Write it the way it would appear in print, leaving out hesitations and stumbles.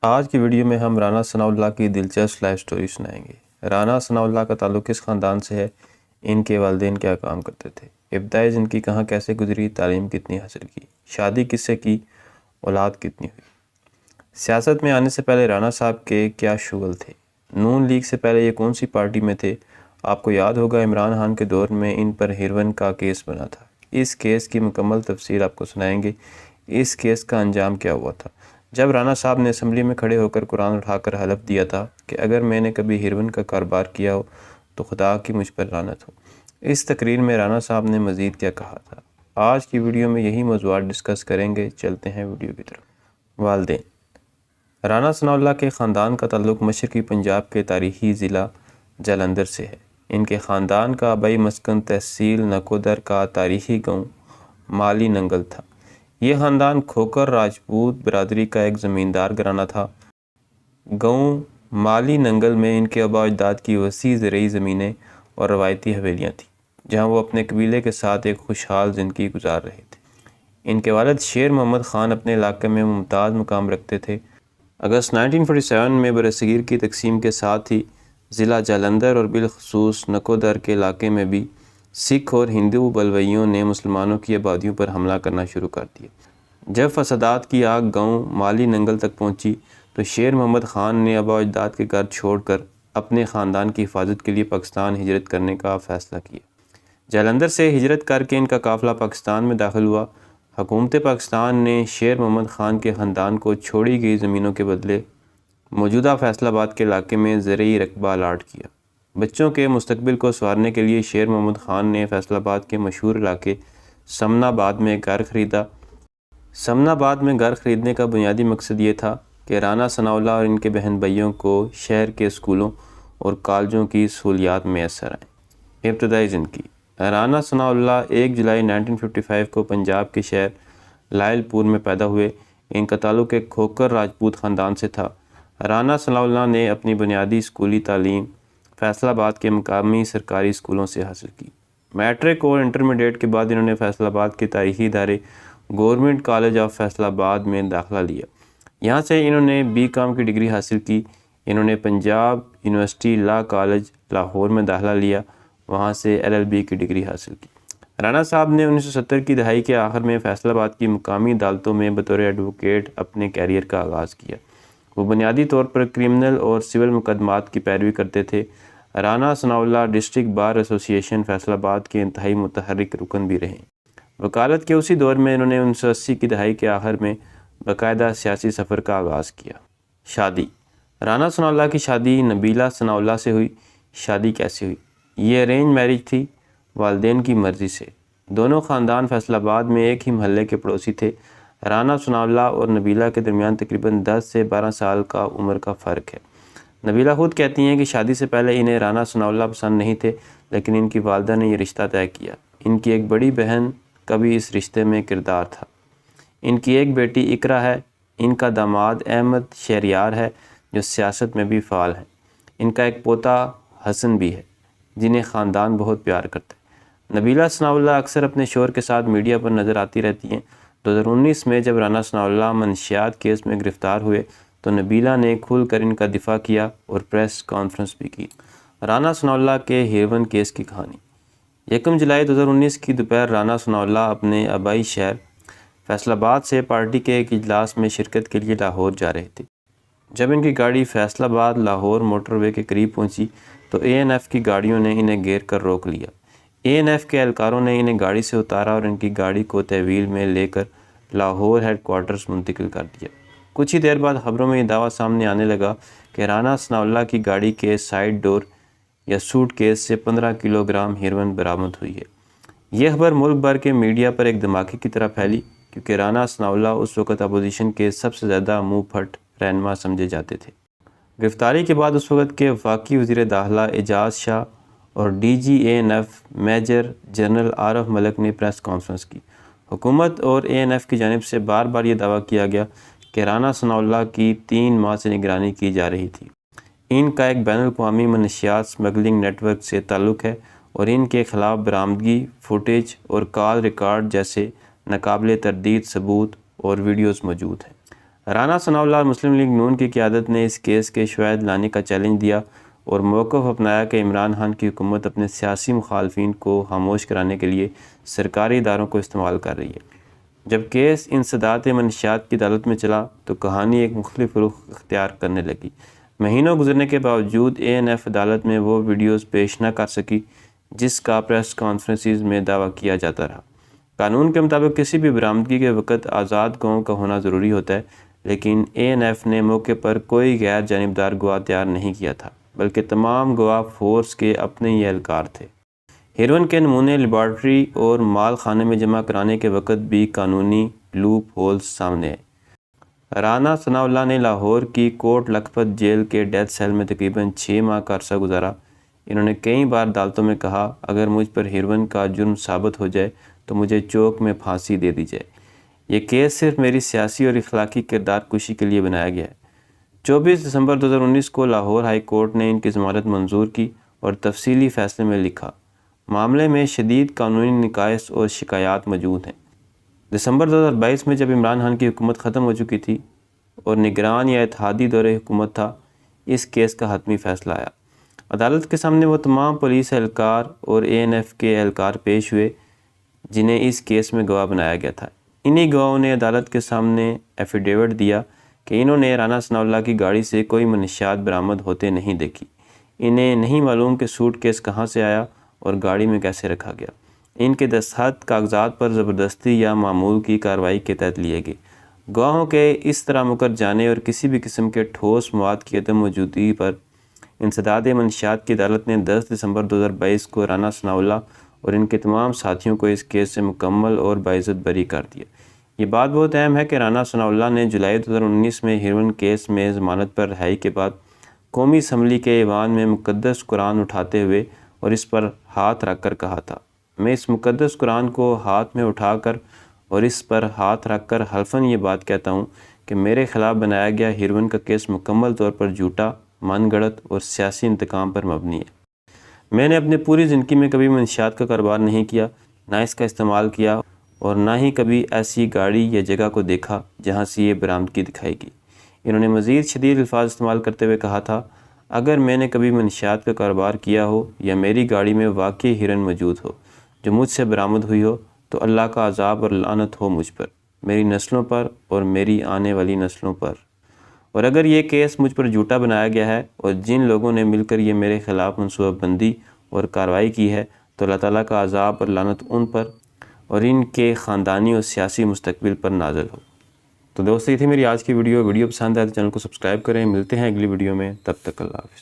آج کی ویڈیو میں ہم رانا ثناء اللہ کی دلچسپ لائف سٹوری سنائیں گے۔ رانا ثناء اللہ کا تعلق کس خاندان سے ہے، ان کے والدین کیا کام کرتے تھے، ابتدائی زندگی کہاں کیسے گزری، تعلیم کتنی حاصل کی، شادی کس سے کی، اولاد کتنی ہوئی۔ سیاست میں آنے سے پہلے رانا صاحب کے کیا شغل تھے، نون لیگ سے پہلے یہ کون سی پارٹی میں تھے۔ آپ کو یاد ہوگا عمران خان کے دور میں ان پر ہیروئن کا کیس بنا تھا۔ اس کیس کی مکمل تفصیل آپ کو سنائیں گے۔ اس کیس کا انجام کیا ہوا تھا جب رانا صاحب نے اسمبلی میں کھڑے ہو کر قرآن اٹھا کر حلف دیا تھا کہ اگر میں نے کبھی ہیروئن کا کاروبار کیا ہو تو خدا کی مجھ پر لعنت ہو۔ اس تقریر میں رانا صاحب نے مزید کیا کہا تھا، آج کی ویڈیو میں یہی موضوعات ڈسکس کریں گے۔ چلتے ہیں ویڈیو کی طرف۔ والدین رانا ثناء اللہ کے خاندان کا تعلق مشرقی پنجاب کے تاریخی ضلع جلندھر سے ہے۔ ان کے خاندان کا آبائی مسکن تحصیل نکودر کا تاریخی گاؤں مالی ننگل تھا۔ یہ خاندان کھوکر راجپوت برادری کا ایک زمیندار گھرانہ تھا۔ گاؤں مالی ننگل میں ان کے آباء و اجداد کی وسیع زرعی زمینیں اور روایتی حویلیاں تھیں، جہاں وہ اپنے قبیلے کے ساتھ ایک خوشحال زندگی گزار رہے تھے۔ ان کے والد شیر محمد خان اپنے علاقے میں ممتاز مقام رکھتے تھے۔ اگست 1947 میں برصغیر کی تقسیم کے ساتھ ہی ضلع جالندھر اور بالخصوص نکودر کے علاقے میں بھی سکھ اور ہندو بلویوں نے مسلمانوں کی آبادیوں پر حملہ کرنا شروع کر دیا۔ جب فسادات کی آگ گاؤں مالی ننگل تک پہنچی تو شیر محمد خان نے آباء و اجداد کے گھر چھوڑ کر اپنے خاندان کی حفاظت کے لیے پاکستان ہجرت کرنے کا فیصلہ کیا۔ جالندھر سے ہجرت کر کے ان کا قافلہ پاکستان میں داخل ہوا۔ حکومت پاکستان نے شیر محمد خان کے خاندان کو چھوڑی گئی زمینوں کے بدلے موجودہ فیصل آباد کے علاقے میں زرعی رقبہ الاٹ کیا۔ بچوں کے مستقبل کو سنوارنے کے لیے شیر محمد خان نے فیصل آباد کے مشہور علاقے سمن آباد میں ایک گھر خریدا۔ سمن آباد میں گھر خریدنے کا بنیادی مقصد یہ تھا کہ رانا ثناء اللہ اور ان کے بہن بھائیوں کو شہر کے اسکولوں اور کالجوں کی سہولیات میسر آئیں۔ ابتدائی زندگی رانا ثناء اللہ 1 جولائی 1955 کو پنجاب کے شہر لائل پور میں پیدا ہوئے۔ ان کا تعلق ایک کھوکر راجپوت خاندان سے تھا۔ رانا ثناء اللہ نے اپنی بنیادی اسکولی تعلیم فیصل آباد کے مقامی سرکاری اسکولوں سے حاصل کی۔ میٹرک اور انٹرمیڈیٹ کے بعد انہوں نے فیصل آباد کے تاریخی ادارے گورنمنٹ کالج آف فیصل آباد میں داخلہ لیا۔ یہاں سے انہوں نے BCom کی ڈگری حاصل کی۔ انہوں نے Punjab university law college Lahore میں داخلہ لیا، وہاں سے LLB کی ڈگری حاصل کی۔ رانا صاحب نے 1970 کی دہائی کے آخر میں فیصل آباد کی مقامی عدالتوں میں بطور ایڈوکیٹ اپنے کیریئر کا آغاز کیا۔ وہ بنیادی طور پر کرمنل اور سول مقدمات کی پیروی کرتے تھے۔ رانا ثناء اللہ ڈسٹرکٹ بار ایسوسی ایشن فیصل آباد کے انتہائی متحرک رکن بھی رہے۔ وکالت کے اسی دور میں انہوں نے 1980 کی دہائی کے آخر میں باقاعدہ سیاسی سفر کا آغاز کیا۔ شادی رانا ثناء اللہ کی شادی نبیلہ ثناء اللہ سے ہوئی۔ شادی کیسے ہوئی؟ یہ ارینج میرج تھی، والدین کی مرضی سے۔ دونوں خاندان فیصل آباد میں ایک ہی محلے کے پڑوسی تھے۔ رانا ثناء اللہ اور نبیلہ کے درمیان تقریباً 10 سے 12 سال کا عمر کا فرق ہے۔ نبیلہ خود کہتی ہیں کہ شادی سے پہلے انہیں رانا ثناء اللہ پسند نہیں تھے، لیکن ان کی والدہ نے یہ رشتہ طے کیا۔ ان کی ایک بڑی بہن کا بھی اس رشتے میں کردار تھا۔ ان کی ایک بیٹی اقرا ہے۔ ان کا داماد احمد شہریار ہے جو سیاست میں بھی فعال ہے۔ ان کا ایک پوتا حسن بھی ہے جنہیں خاندان بہت پیار کرتا ہے۔ نبیلہ ثناء اللہ اکثر اپنے شوہر کے ساتھ میڈیا پر نظر آتی رہتی ہیں۔ 2019 میں جب رانا ثناء اللہ منشیات کیس میں گرفتار ہوئے تو نبیلہ نے کھل کر ان کا دفاع کیا اور پریس کانفرنس بھی کی۔ رانا ثناء اللہ کے ہیروئن کیس کی کہانی 1 جولائی 2019 کی دوپہر رانا ثناء اللہ اپنے آبائی شہر فیصل آباد سے پارٹی کے ایک اجلاس میں شرکت کے لیے لاہور جا رہے تھے۔ جب ان کی گاڑی فیصل آباد لاہور موٹر وے کے قریب پہنچی تو ANF کی گاڑیوں نے انہیں گھیر کر روک لیا۔ ANF کے اہلکاروں نے انہیں گاڑی سے اتارا اور ان کی گاڑی کو تحویل میں لے کر لاہور ہیڈ کوارٹرز منتقل کر دیا۔ کچھ ہی دیر بعد خبروں میں یہ دعویٰ سامنے آنے لگا کہ رانا ثناء اللہ کی گاڑی کے سائیڈ ڈور یا سوٹ کیس سے 15 کلو گرام ہیروئن برآمد ہوئی ہے۔ یہ خبر ملک بھر کے میڈیا پر ایک دھماکے کی طرح پھیلی، کیونکہ رانا ثناء اللہ اس وقت اپوزیشن کے سب سے زیادہ منہ پھٹ رہنما سمجھے جاتے تھے۔ گرفتاری کے بعد اس وقت کے وفاقی وزیر داخلہ اعجاز شاہ اور DG ANF major general Arif Malik نے پریس کانفرنس کی۔ حکومت اور ANF کی جانب سے بار بار یہ دعویٰ کیا گیا کہ رانا ثناء اللہ کی 3 ماہ سے نگرانی کی جا رہی تھی۔ ان کا ایک بین الاقوامی منشیات سمگلنگ نیٹ ورک سے تعلق ہے اور ان کے خلاف برآمدگی فوٹیج اور کال ریکارڈ جیسے ناقابل تردید ثبوت اور ویڈیوز موجود ہیں۔ رانا ثناءاللہ اور مسلم لیگ نون کی قیادت نے اس کیس کے شواہد لانے کا چیلنج دیا اور موقف اپنایا کہ عمران خان کی حکومت اپنے سیاسی مخالفین کو خاموش کرانے کے لیے سرکاری اداروں کو استعمال کر رہی ہے۔ جب کیس انسداد منشیات کی عدالت میں چلا تو کہانی ایک مختلف رخ اختیار کرنے لگی۔ مہینوں گزرنے کے باوجود ANF عدالت میں وہ ویڈیوز پیش نہ کر سکی جس کا پریس کانفرنسز میں دعویٰ کیا جاتا رہا۔ قانون کے مطابق کسی بھی برآمدگی کے وقت آزاد گواہوں کا ہونا ضروری ہوتا ہے، لیکن ANF نے موقع پر کوئی غیر جانبدار گواہ تیار نہیں کیا تھا، بلکہ تمام گواہ فورس کے اپنے ہی اہلکار تھے۔ ہیروئن کے نمونے لیبارٹری اور مال خانے میں جمع کرانے کے وقت بھی قانونی لوپ ہولز سامنے آئے۔ رانا ثناءاللہ نے لاہور کی کوٹ لکھپت جیل کے ڈیتھ سیل میں تقریباً 6 ماہ کا عرصہ گزارا۔ انہوں نے کئی بار عدالتوں میں کہا، اگر مجھ پر ہیروئن کا جرم ثابت ہو جائے تو مجھے چوک میں پھانسی دے دی جائے۔ یہ کیس صرف میری سیاسی اور اخلاقی کردار کشی کے لیے بنایا گیا ہے۔ 24 دسمبر 2019 کو لاہور ہائی کورٹ نے ان کی ضمانت منظور کی اور تفصیلی فیصلے میں لکھا، معاملے میں شدید قانونی نقائص اور شکایات موجود ہیں۔ دسمبر 2022 میں جب عمران خان کی حکومت ختم ہو چکی تھی اور نگران یا اتحادی دور حکومت تھا، اس کیس کا حتمی فیصلہ آیا۔ عدالت کے سامنے وہ تمام پولیس اہلکار اور ANF کے اہلکار پیش ہوئے جنہیں اس کیس میں گواہ بنایا گیا تھا۔ انہی گواہوں نے عدالت کے سامنے ایفیڈیوٹ دیا کہ انہوں نے رانا ثناءاللہ کی گاڑی سے کوئی منشیات برآمد ہوتے نہیں دیکھی۔ انہیں نہیں معلوم کہ سوٹ کیس کہاں سے آیا اور گاڑی میں کیسے رکھا گیا۔ ان کے دستخط کاغذات پر زبردستی یا معمول کی کارروائی کے تحت لیے گئے۔ گواہوں کے اس طرح مکر جانے اور کسی بھی قسم کے ٹھوس مواد کی عدم موجودگی پر انسداد منشیات کی عدالت نے 10 دسمبر 2022 کو رانا ثناءاللہ اور ان کے تمام ساتھیوں کو اس کیس سے مکمل اور باعزت بری کر دیا۔ یہ بات بہت اہم ہے کہ رانا ثناءاللہ نے جولائی 2019 میں ہیروئن کیس میں ضمانت پر رہائی کے بعد قومی اسمبلی کے ایوان میں مقدس قرآن اٹھاتے ہوئے اور اس پر ہاتھ رکھ کر کہا تھا، میں اس مقدس قرآن کو ہاتھ میں اٹھا کر اور اس پر ہاتھ رکھ کر حلفاً یہ بات کہتا ہوں کہ میرے خلاف بنایا گیا ہیروئن کا کیس مکمل طور پر جھوٹا، من گھڑت اور سیاسی انتقام پر مبنی ہے۔ میں نے اپنی پوری زندگی میں کبھی منشیات کا کاروبار نہیں کیا، نہ اس کا استعمال کیا اور نہ ہی کبھی ایسی گاڑی یا جگہ کو دیکھا جہاں سے یہ برآمدگی دکھائی گئی۔ انہوں نے مزید شدید الفاظ استعمال کرتے ہوئے کہا تھا، اگر میں نے کبھی منشیات کا کاروبار کیا ہو یا میری گاڑی میں واقعی ہیروئن موجود ہو جو مجھ سے برآمد ہوئی ہو تو اللہ کا عذاب اور لعنت ہو مجھ پر، میری نسلوں پر اور میری آنے والی نسلوں پر۔ اور اگر یہ کیس مجھ پر جھوٹا بنایا گیا ہے اور جن لوگوں نے مل کر یہ میرے خلاف منصوبہ بندی اور کارروائی کی ہے تو اللہ تعالیٰ کا عذاب اور لعنت ان پر اور ان کے خاندانی اور سیاسی مستقبل پر نازل ہو۔ تو دوستو، یہ تھی میری آج کی ویڈیو پسند آئے تو چینل کو سبسکرائب کریں۔ ملتے ہیں اگلی ویڈیو میں، تب تک اللہ حافظ۔